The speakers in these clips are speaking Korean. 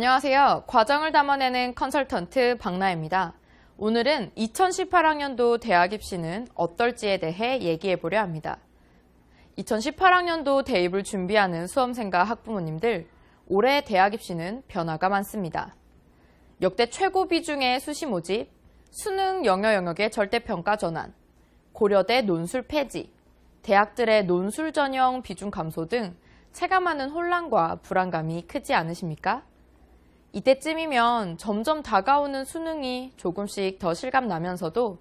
안녕하세요. 과정을 담아내는 컨설턴트 박나혜입니다. 오늘은 2018학년도 대학 입시는 어떨지에 대해 얘기해보려 합니다. 2018학년도 대입을 준비하는 수험생과 학부모님들, 올해 대학 입시는 변화가 많습니다. 역대 최고 비중의 수시 모집, 수능 영어 영역의 절대평가 전환, 고려대 논술 폐지, 대학들의 논술 전형 비중 감소 등 체감하는 혼란과 불안감이 크지 않으십니까? 이때쯤이면 점점 다가오는 수능이 조금씩 더 실감나면서도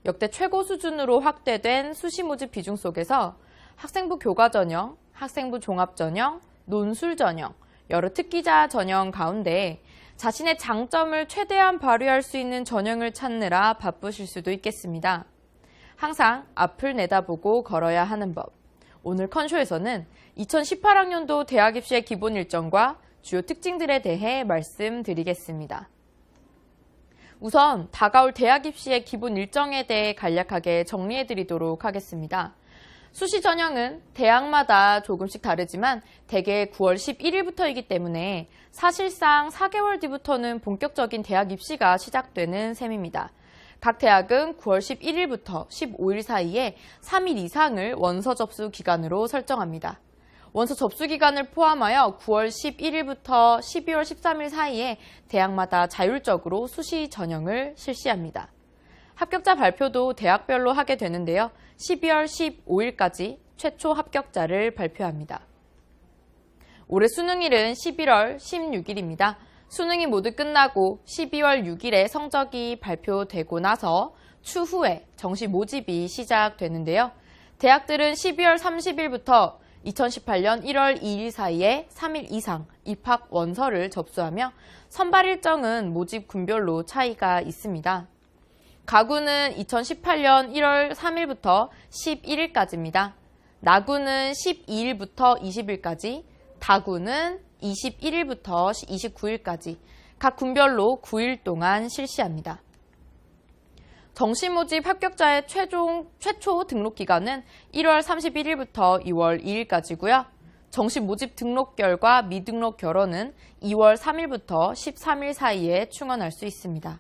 역대 최고 수준으로 확대된 수시 모집 비중 속에서 학생부 교과 전형, 학생부 종합 전형, 논술 전형, 여러 특기자 전형 가운데 자신의 장점을 최대한 발휘할 수 있는 전형을 찾느라 바쁘실 수도 있겠습니다. 항상 앞을 내다보고 걸어야 하는 법. 오늘 컨쇼에서는 2018학년도 대학 입시의 기본 일정과 주요 특징들에 대해 말씀드리겠습니다. 우선 다가올 대학 입시의 기본 일정에 대해 간략하게 정리해드리도록 하겠습니다. 수시 전형은 대학마다 조금씩 다르지만 대개 9월 11일부터이기 때문에 사실상 4개월 뒤부터는 본격적인 대학 입시가 시작되는 셈입니다. 각 대학은 9월 11일부터 15일 사이에 3일 이상을 원서 접수 기간으로 설정합니다. 원서 접수 기간을 포함하여 9월 11일부터 12월 13일 사이에 대학마다 자율적으로 수시 전형을 실시합니다. 합격자 발표도 대학별로 하게 되는데요. 12월 15일까지 최초 합격자를 발표합니다. 올해 수능일은 11월 16일입니다. 수능이 모두 끝나고 12월 6일에 성적이 발표되고 나서 추후에 정시 모집이 시작되는데요. 대학들은 12월 30일부터 2018년 1월 2일 사이에 3일 이상 입학 원서를 접수하며 선발 일정은 모집 군별로 차이가 있습니다. 가구는 2018년 1월 3일부터 11일까지입니다. 나구는 12일부터 20일까지, 다구는 21일부터 29일까지 각 군별로 9일 동안 실시합니다. 정시 모집 합격자의 최초 등록 기간은 1월 31일부터 2월 2일까지고요. 정시 모집 등록 결과 미등록 결혼은 2월 3일부터 13일 사이에 충원할 수 있습니다.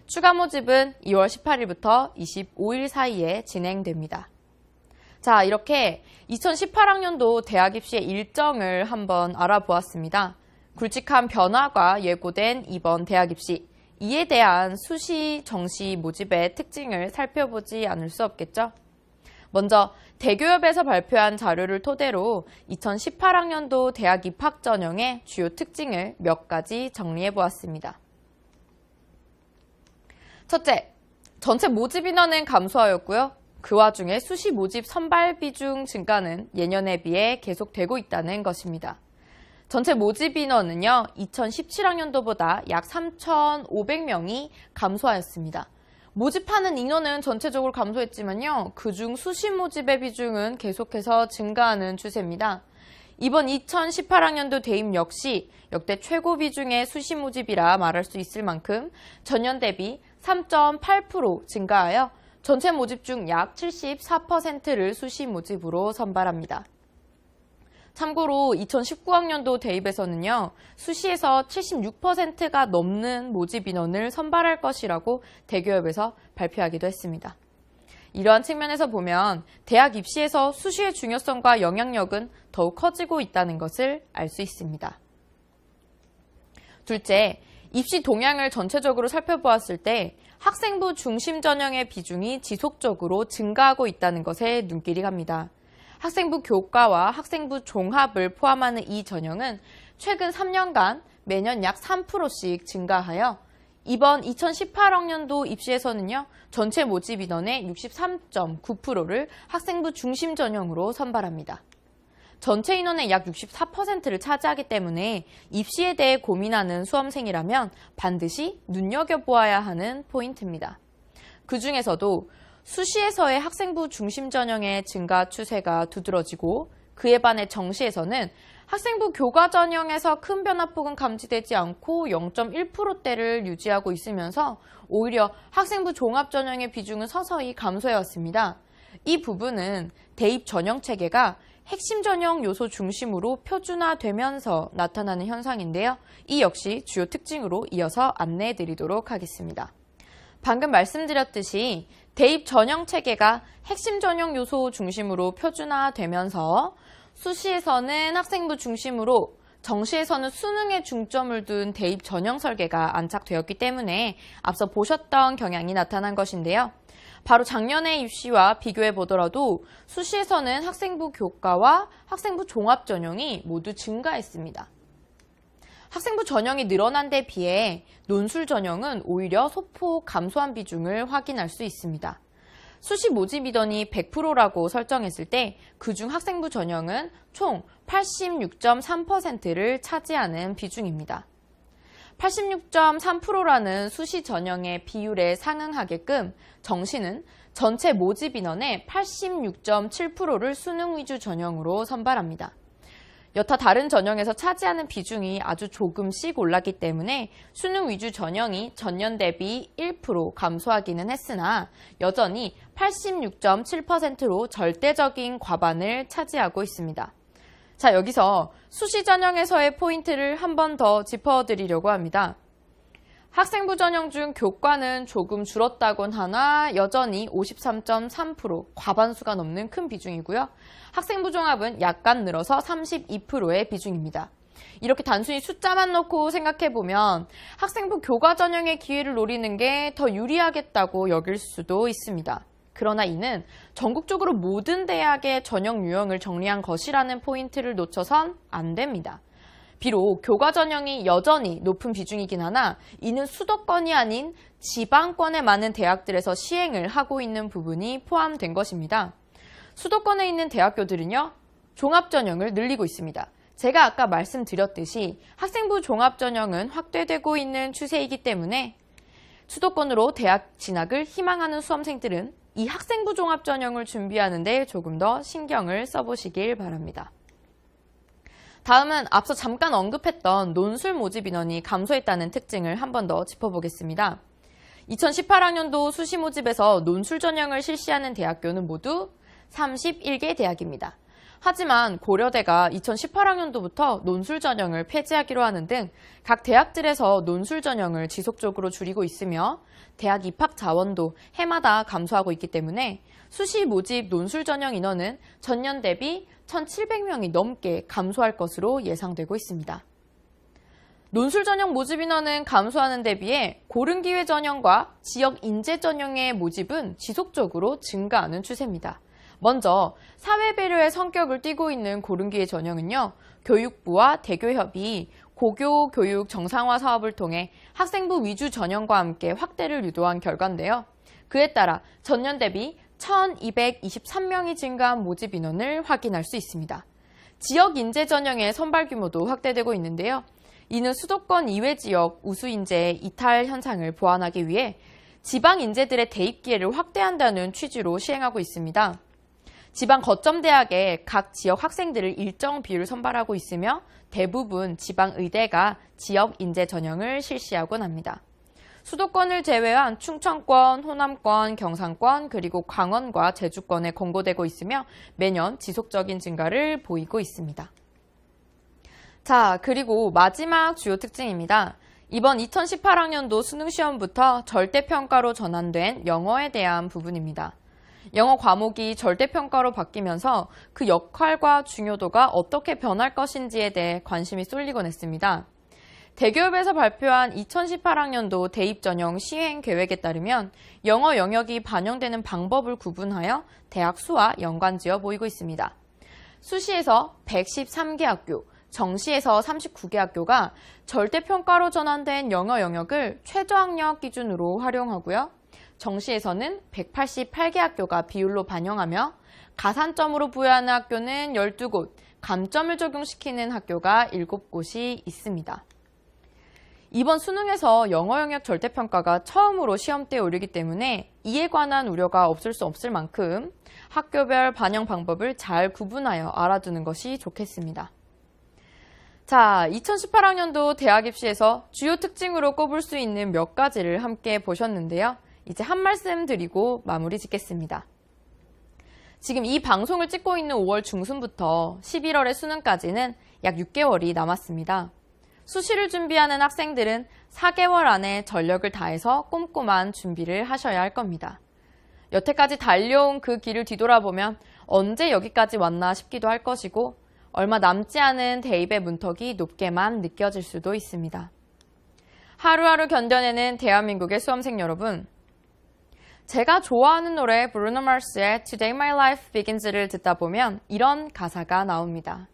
추가 모집은 2월 18일부터 25일 사이에 진행됩니다. 자, 이렇게 2018학년도 대학 입시의 일정을 한번 알아보았습니다. 굵직한 변화가 예고된 이번 대학 입시, 이에 대한 수시 정시 모집의 특징을 살펴보지 않을 수 없겠죠? 먼저 대교협에서 발표한 자료를 토대로 2018학년도 대학 입학 전형의 주요 특징을 몇 가지 정리해 보았습니다. 첫째, 전체 모집 인원은 감소하였고요. 그 와중에 수시 모집 선발 비중 증가는 예년에 비해 계속되고 있다는 것입니다. 전체 모집 인원은요, 2017학년도보다 약 3,500명이 감소하였습니다. 모집하는 인원은 전체적으로 감소했지만요, 그중 수시 모집의 비중은 계속해서 증가하는 추세입니다. 이번 2018학년도 대입 역시 역대 최고 비중의 수시 모집이라 말할 수 있을 만큼 전년 대비 3.8% 증가하여 전체 모집 중 약 74%를 수시 모집으로 선발합니다. 참고로 2019학년도 대입에서는요, 수시에서 76%가 넘는 모집 인원을 선발할 것이라고 대교협에서 발표하기도 했습니다. 이러한 측면에서 보면 대학 입시에서 수시의 중요성과 영향력은 더욱 커지고 있다는 것을 알 수 있습니다. 둘째, 입시 동향을 전체적으로 살펴보았을 때 학생부 중심 전형의 비중이 지속적으로 증가하고 있다는 것에 눈길이 갑니다. 학생부 교과와 학생부 종합을 포함하는 이 전형은 최근 3년간 매년 약 3%씩 증가하여 이번 2018학년도 입시에서는요, 전체 모집 인원의 63.9%를 학생부 중심 전형으로 선발합니다. 전체 인원의 약 64%를 차지하기 때문에 입시에 대해 고민하는 수험생이라면 반드시 눈여겨보아야 하는 포인트입니다. 그 중에서도 수시에서의 학생부 중심 전형의 증가 추세가 두드러지고 그에 반해 정시에서는 학생부 교과 전형에서 큰 변화폭은 감지되지 않고 0.1%대를 유지하고 있으면서 오히려 학생부 종합 전형의 비중은 서서히 감소해왔습니다. 이 부분은 대입 전형 체계가 핵심 전형 요소 중심으로 표준화되면서 나타나는 현상인데요. 이 역시 주요 특징으로 이어서 안내해 드리도록 하겠습니다. 방금 말씀드렸듯이 대입 전형 체계가 핵심 전형 요소 중심으로 표준화되면서 수시에서는 학생부 중심으로 정시에서는 수능에 중점을 둔 대입 전형 설계가 안착되었기 때문에 앞서 보셨던 경향이 나타난 것인데요. 바로 작년의 입시와 비교해 보더라도 수시에서는 학생부 교과와 학생부 종합 전형이 모두 증가했습니다. 학생부 전형이 늘어난 데 비해 논술 전형은 오히려 소폭 감소한 비중을 확인할 수 있습니다. 수시 모집 인원이 100%라고 설정했을 때 그중 학생부 전형은 총 86.3%를 차지하는 비중입니다. 86.3%라는 수시 전형의 비율에 상응하게끔 정시는 전체 모집 인원의 86.7%를 수능 위주 전형으로 선발합니다. 여타 다른 전형에서 차지하는 비중이 아주 조금씩 올랐기 때문에 수능 위주 전형이 전년 대비 1% 감소하기는 했으나 여전히 86.7%로 절대적인 과반을 차지하고 있습니다. 자, 여기서 수시 전형에서의 포인트를 한 번 더 짚어드리려고 합니다. 학생부 전형 중 교과는 조금 줄었다곤 하나 여전히 53.3% 과반수가 넘는 큰 비중이고요. 학생부 종합은 약간 늘어서 32%의 비중입니다. 이렇게 단순히 숫자만 놓고 생각해보면 학생부 교과 전형의 기회를 노리는 게 더 유리하겠다고 여길 수도 있습니다. 그러나 이는 전국적으로 모든 대학의 전형 유형을 정리한 것이라는 포인트를 놓쳐선 안 됩니다. 비록 교과 전형이 여전히 높은 비중이긴 하나 이는 수도권이 아닌 지방권의 많은 대학들에서 시행을 하고 있는 부분이 포함된 것입니다. 수도권에 있는 대학교들은요, 종합전형을 늘리고 있습니다. 제가 아까 말씀드렸듯이 학생부 종합전형은 확대되고 있는 추세이기 때문에 수도권으로 대학 진학을 희망하는 수험생들은 이 학생부 종합전형을 준비하는 데 조금 더 신경을 써보시길 바랍니다. 다음은 앞서 잠깐 언급했던 논술 모집 인원이 감소했다는 특징을 한 번 더 짚어보겠습니다. 2018학년도 수시 모집에서 논술 전형을 실시하는 대학교는 모두 31개 대학입니다. 하지만 고려대가 2018학년도부터 논술 전형을 폐지하기로 하는 등 각 대학들에서 논술 전형을 지속적으로 줄이고 있으며 대학 입학 자원도 해마다 감소하고 있기 때문에 수시 모집 논술 전형 인원은 전년 대비 1,700명이 넘게 감소할 것으로 예상되고 있습니다. 논술 전형 모집 인원은 감소하는 데 비해 고른기회 전형과 지역 인재 전형의 모집은 지속적으로 증가하는 추세입니다. 먼저 사회 배려의 성격을 띠고 있는 고른기회 전형은요, 교육부와 대교협이 고교 교육 정상화 사업을 통해 학생부 위주 전형과 함께 확대를 유도한 결과인데요. 그에 따라 전년 대비 1,223명이 증가한 모집 인원을 확인할 수 있습니다. 지역 인재 전형의 선발 규모도 확대되고 있는데요. 이는 수도권 이외 지역 우수 인재의 이탈 현상을 보완하기 위해 지방 인재들의 대입 기회를 확대한다는 취지로 시행하고 있습니다. 지방 거점 대학에 각 지역 학생들을 일정 비율 선발하고 있으며 대부분 지방 의대가 지역 인재 전형을 실시하곤 합니다. 수도권을 제외한 충청권, 호남권, 경상권, 그리고 강원과 제주권에 권고되고 있으며 매년 지속적인 증가를 보이고 있습니다. 자, 그리고 마지막 주요 특징입니다. 이번 2018학년도 수능시험부터 절대평가로 전환된 영어에 대한 부분입니다. 영어 과목이 절대평가로 바뀌면서 그 역할과 중요도가 어떻게 변할 것인지에 대해 관심이 쏠리곤 했습니다. 대교협에서 발표한 2018학년도 대입 전형 시행 계획에 따르면 영어 영역이 반영되는 방법을 구분하여 대학 수와 연관지어 보이고 있습니다. 수시에서 113개 학교, 정시에서 39개 학교가 절대평가로 전환된 영어 영역을 최저학력 기준으로 활용하고요. 정시에서는 188개 학교가 비율로 반영하며 가산점으로 부여하는 학교는 12곳, 감점을 적용시키는 학교가 7곳이 있습니다. 이번 수능에서 영어 영역 절대평가가 처음으로 시험대에 오르기 때문에 이에 관한 우려가 없을 수 없을 만큼 학교별 반영 방법을 잘 구분하여 알아두는 것이 좋겠습니다. 자, 2018학년도 대학 입시에서 주요 특징으로 꼽을 수 있는 몇 가지를 함께 보셨는데요. 이제 한 말씀 드리고 마무리 짓겠습니다. 지금 이 방송을 찍고 있는 5월 중순부터 11월의 수능까지는 약 6개월이 남았습니다. 수시를 준비하는 학생들은 4개월 안에 전력을 다해서 꼼꼼한 준비를 하셔야 할 겁니다. 여태까지 달려온 그 길을 뒤돌아보면 언제 여기까지 왔나 싶기도 할 것이고 얼마 남지 않은 대입의 문턱이 높게만 느껴질 수도 있습니다. 하루하루 견뎌내는 대한민국의 수험생 여러분, 제가 좋아하는 노래 브루노 마스의 Today My Life Begins를 듣다 보면 이런 가사가 나옵니다.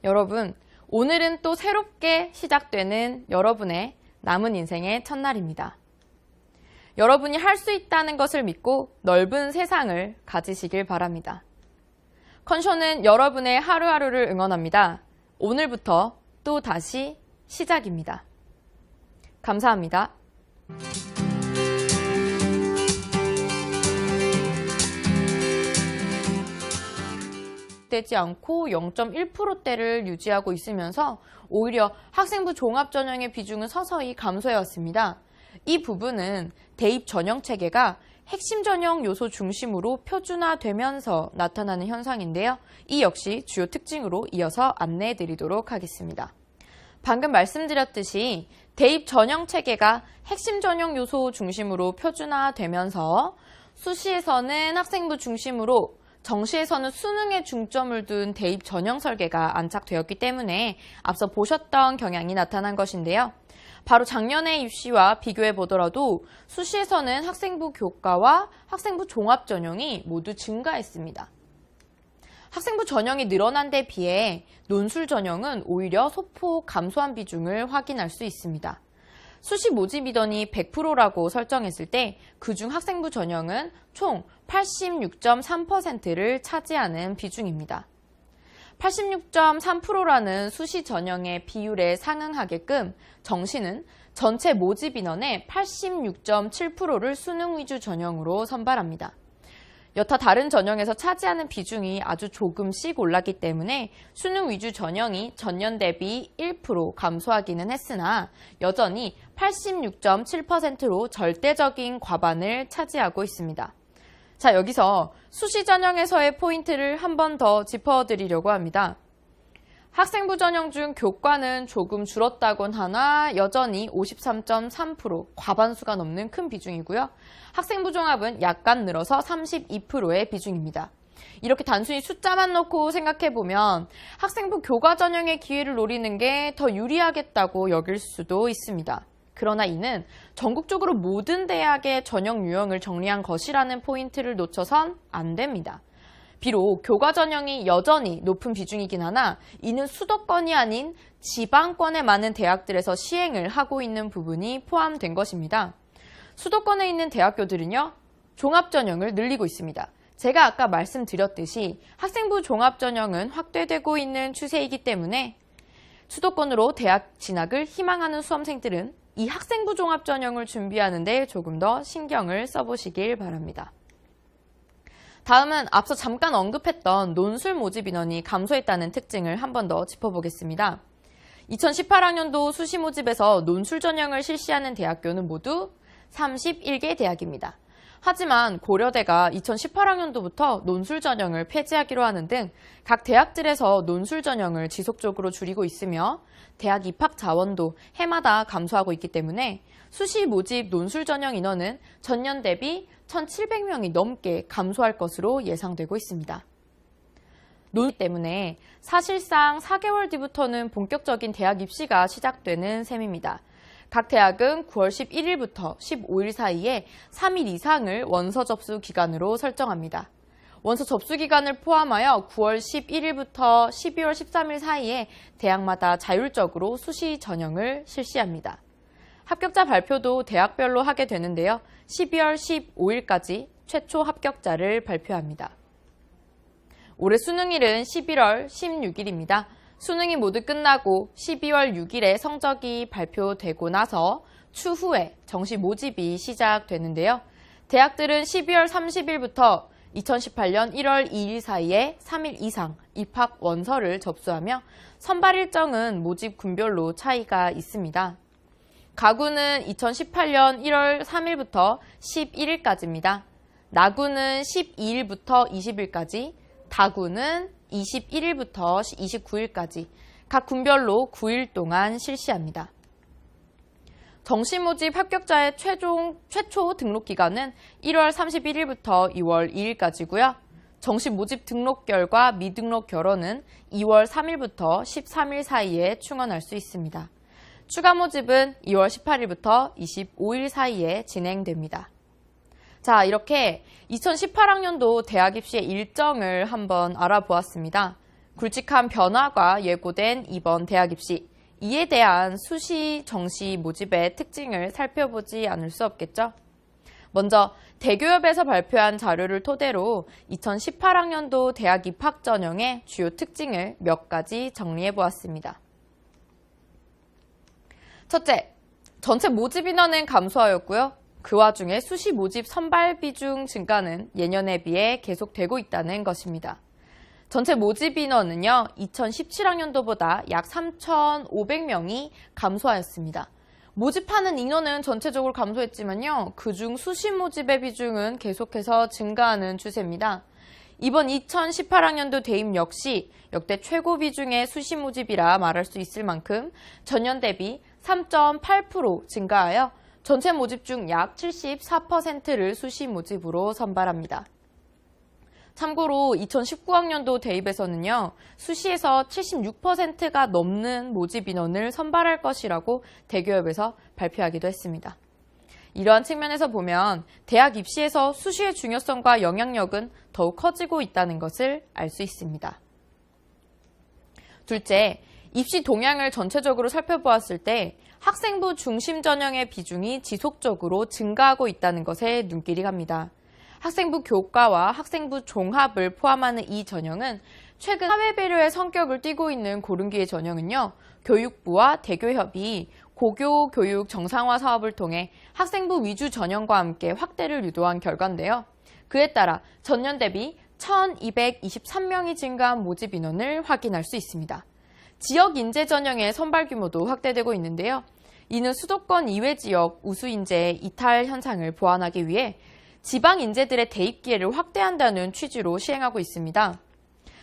여러분, 오늘은 또 새롭게 시작되는 여러분의 남은 인생의 첫날입니다. 여러분이 할 수 있다는 것을 믿고 넓은 세상을 가지시길 바랍니다. 컨쇼는 여러분의 하루하루를 응원합니다. 오늘부터 또 다시 시작입니다. 감사합니다. 되지 않고 0.1%대를 유지하고 있으면서 오히려 학생부 종합전형의 비중은 서서히 감소해왔습니다. 이 부분은 대입 전형 체계가 핵심 전형 요소 중심으로 표준화되면서 나타나는 현상인데요. 이 역시 주요 특징으로 이어서 안내해 드리도록 하겠습니다. 방금 말씀드렸듯이 대입 전형 체계가 핵심 전형 요소 중심으로 표준화되면서 수시에서는 학생부 중심으로 정시에서는 수능에 중점을 둔 대입 전형 설계가 안착되었기 때문에 앞서 보셨던 경향이 나타난 것인데요. 바로 작년의 입시와 비교해 보더라도 수시에서는 학생부 교과와 학생부 종합 전형이 모두 증가했습니다. 학생부 전형이 늘어난 데 비해 논술 전형은 오히려 소폭 감소한 비중을 확인할 수 있습니다. 수시 모집 인원이 100%라고 설정했을 때 그중 학생부 전형은 총 86.3%를 차지하는 비중입니다. 86.3%라는 수시 전형의 비율에 상응하게끔 정시는 전체 모집 인원의 86.7%를 수능 위주 전형으로 선발합니다. 여타 다른 전형에서 차지하는 비중이 아주 조금씩 올랐기 때문에 수능 위주 전형이 전년 대비 1% 감소하기는 했으나 여전히 86.7%로 절대적인 과반을 차지하고 있습니다. 자, 여기서 수시 전형에서의 포인트를 한 번 더 짚어드리려고 합니다. 학생부 전형 중 교과는 조금 줄었다곤 하나 여전히 53.3% 과반수가 넘는 큰 비중이고요. 학생부 종합은 약간 늘어서 32%의 비중입니다. 이렇게 단순히 숫자만 놓고 생각해보면 학생부 교과 전형의 기회를 노리는 게 더 유리하겠다고 여길 수도 있습니다. 그러나 이는 전국적으로 모든 대학의 전형 유형을 정리한 것이라는 포인트를 놓쳐선 안 됩니다. 비록 교과 전형이 여전히 높은 비중이긴 하나 이는 수도권이 아닌 지방권의 많은 대학들에서 시행을 하고 있는 부분이 포함된 것입니다. 수도권에 있는 대학교들은요, 종합전형을 늘리고 있습니다. 제가 아까 말씀드렸듯이 학생부 종합전형은 확대되고 있는 추세이기 때문에 수도권으로 대학 진학을 희망하는 수험생들은 이 학생부 종합전형을 준비하는 데 조금 더 신경을 써보시길 바랍니다. 다음은 앞서 잠깐 언급했던 논술 모집 인원이 감소했다는 특징을 한 번 더 짚어보겠습니다. 2018학년도 수시 모집에서 논술 전형을 실시하는 대학교는 모두 31개 대학입니다. 하지만 고려대가 2018학년도부터 논술 전형을 폐지하기로 하는 등 각 대학들에서 논술 전형을 지속적으로 줄이고 있으며 대학 입학 자원도 해마다 감소하고 있기 때문에 수시 모집 논술 전형 인원은 전년 대비 1,700명이 넘게 감소할 것으로 예상되고 있습니다. 논술 때문에 사실상 4개월 뒤부터는 본격적인 대학 입시가 시작되는 셈입니다. 각 대학은 9월 11일부터 15일 사이에 3일 이상을 원서 접수 기간으로 설정합니다. 원서 접수 기간을 포함하여 9월 11일부터 12월 13일 사이에 대학마다 자율적으로 수시 전형을 실시합니다. 합격자 발표도 대학별로 하게 되는데요. 12월 15일까지 최초 합격자를 발표합니다. 올해 수능일은 11월 16일입니다. 수능이 모두 끝나고 12월 6일에 성적이 발표되고 나서 추후에 정시 모집이 시작되는데요. 대학들은 12월 30일부터 2018년 1월 2일 사이에 3일 이상 입학 원서를 접수하며 선발 일정은 모집 군별로 차이가 있습니다. 가구는 2018년 1월 3일부터 11일까지입니다. 나구는 12일부터 20일까지, 다구는 21일부터 29일까지 각 군별로 9일 동안 실시합니다. 정시 모집 합격자의 최초 등록 기간은 1월 31일부터 2월 2일까지고요. 정시 모집 등록 결과 미등록 결혼은 2월 3일부터 13일 사이에 충원할 수 있습니다. 추가 모집은 2월 18일부터 25일 사이에 진행됩니다. 자, 이렇게 2018학년도 대학 입시의 일정을 한번 알아보았습니다. 굵직한 변화가 예고된 이번 대학 입시, 이에 대한 수시, 정시 모집의 특징을 살펴보지 않을 수 없겠죠? 먼저 대교협에서 발표한 자료를 토대로 2018학년도 대학 입학 전형의 주요 특징을 몇 가지 정리해 보았습니다. 첫째, 전체 모집 인원은 감소하였고요. 그 와중에 수시 모집 선발 비중 증가는 예년에 비해 계속되고 있다는 것입니다. 전체 모집 인원은요, 2017학년도보다 약 3,500명이 감소하였습니다. 모집하는 인원은 전체적으로 감소했지만요, 그중 수시 모집의 비중은 계속해서 증가하는 추세입니다. 이번 2018학년도 대입 역시 역대 최고 비중의 수시 모집이라 말할 수 있을 만큼 전년 대비 3.8% 증가하여 전체 모집 중 약 74%를 수시 모집으로 선발합니다. 참고로 2019학년도 대입에서는요, 수시에서 76%가 넘는 모집 인원을 선발할 것이라고 대교협에서 발표하기도 했습니다. 이러한 측면에서 보면 대학 입시에서 수시의 중요성과 영향력은 더욱 커지고 있다는 것을 알 수 있습니다. 둘째, 입시 동향을 전체적으로 살펴보았을 때 학생부 중심 전형의 비중이 지속적으로 증가하고 있다는 것에 눈길이 갑니다. 학생부 교과와 학생부 종합을 포함하는 이 전형은 최근 사회배려의 성격을 띠고 있는 고른기의 전형은요, 교육부와 대교협이 고교 교육 정상화 사업을 통해 학생부 위주 전형과 함께 확대를 유도한 결과인데요. 그에 따라 전년 대비 1,223명이 증가한 모집 인원을 확인할 수 있습니다. 지역 인재 전형의 선발 규모도 확대되고 있는데요. 이는 수도권 이외 지역 우수 인재의 이탈 현상을 보완하기 위해 지방 인재들의 대입 기회를 확대한다는 취지로 시행하고 있습니다.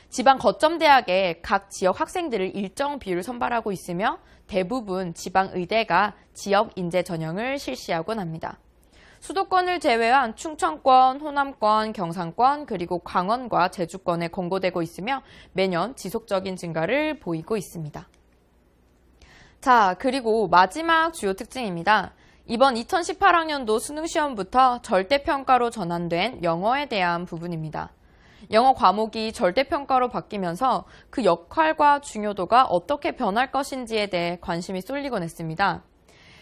지방 거점 대학에 각 지역 학생들을 일정 비율 선발하고 있으며 대부분 지방 의대가 지역 인재 전형을 실시하곤 합니다. 수도권을 제외한 충청권, 호남권, 경상권, 그리고 강원과 제주권에 공고되고 있으며 매년 지속적인 증가를 보이고 있습니다. 자, 그리고 마지막 주요 특징입니다. 이번 2018학년도 수능시험부터 절대평가로 전환된 영어에 대한 부분입니다. 영어 과목이 절대평가로 바뀌면서 그 역할과 중요도가 어떻게 변할 것인지에 대해 관심이 쏠리곤 했습니다.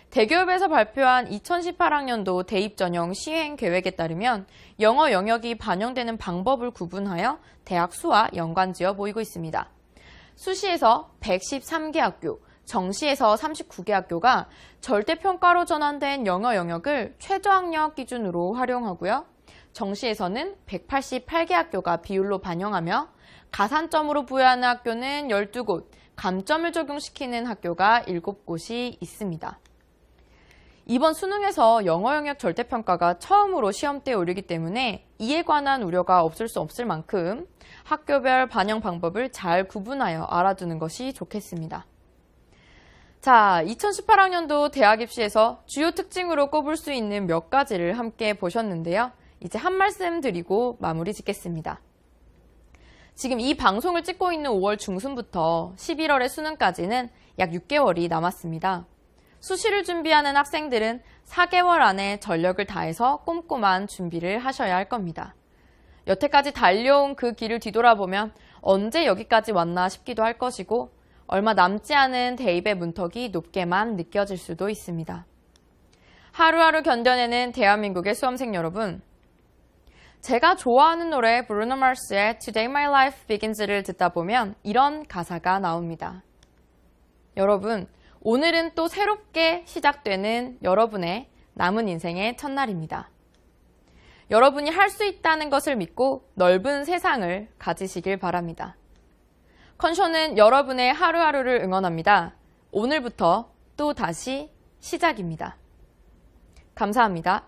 대교협에서 발표한 2018학년도 대입 전형 시행 계획에 따르면 영어 영역이 반영되는 방법을 구분하여 대학 수와 연관지어 보이고 있습니다. 수시에서 113개 학교, 정시에서 39개 학교가 절대평가로 전환된 영어 영역을 최저학력 기준으로 활용하고요. 정시에서는 188개 학교가 비율로 반영하며 가산점으로 부여하는 학교는 12곳, 감점을 적용시키는 학교가 7곳이 있습니다. 이번 수능에서 영어 영역 절대평가가 처음으로 시험대에 오르기 때문에 이에 관한 우려가 없을 수 없을 만큼 학교별 반영 방법을 잘 구분하여 알아두는 것이 좋겠습니다. 자, 2018학년도 대학 입시에서 주요 특징으로 꼽을 수 있는 몇 가지를 함께 보셨는데요. 이제 한 말씀 드리고 마무리 짓겠습니다. 지금 이 방송을 찍고 있는 5월 중순부터 11월의 수능까지는 약 6개월이 남았습니다. 수시를 준비하는 학생들은 4개월 안에 전력을 다해서 꼼꼼한 준비를 하셔야 할 겁니다. 여태까지 달려온 그 길을 뒤돌아보면 언제 여기까지 왔나 싶기도 할 것이고 얼마 남지 않은 대입의 문턱이 높게만 느껴질 수도 있습니다. 하루하루 견뎌내는 대한민국의 수험생 여러분, 제가 좋아하는 노래 브루노 마스의 Today My Life Begins를 듣다 보면 이런 가사가 나옵니다. 여러분, 오늘은 또 새롭게 시작되는 여러분의 남은 인생의 첫날입니다. 여러분이 할 수 있다는 것을 믿고 넓은 세상을 가지시길 바랍니다. 컨쇼는 여러분의 하루하루를 응원합니다. 오늘부터 또 다시 시작입니다. 감사합니다.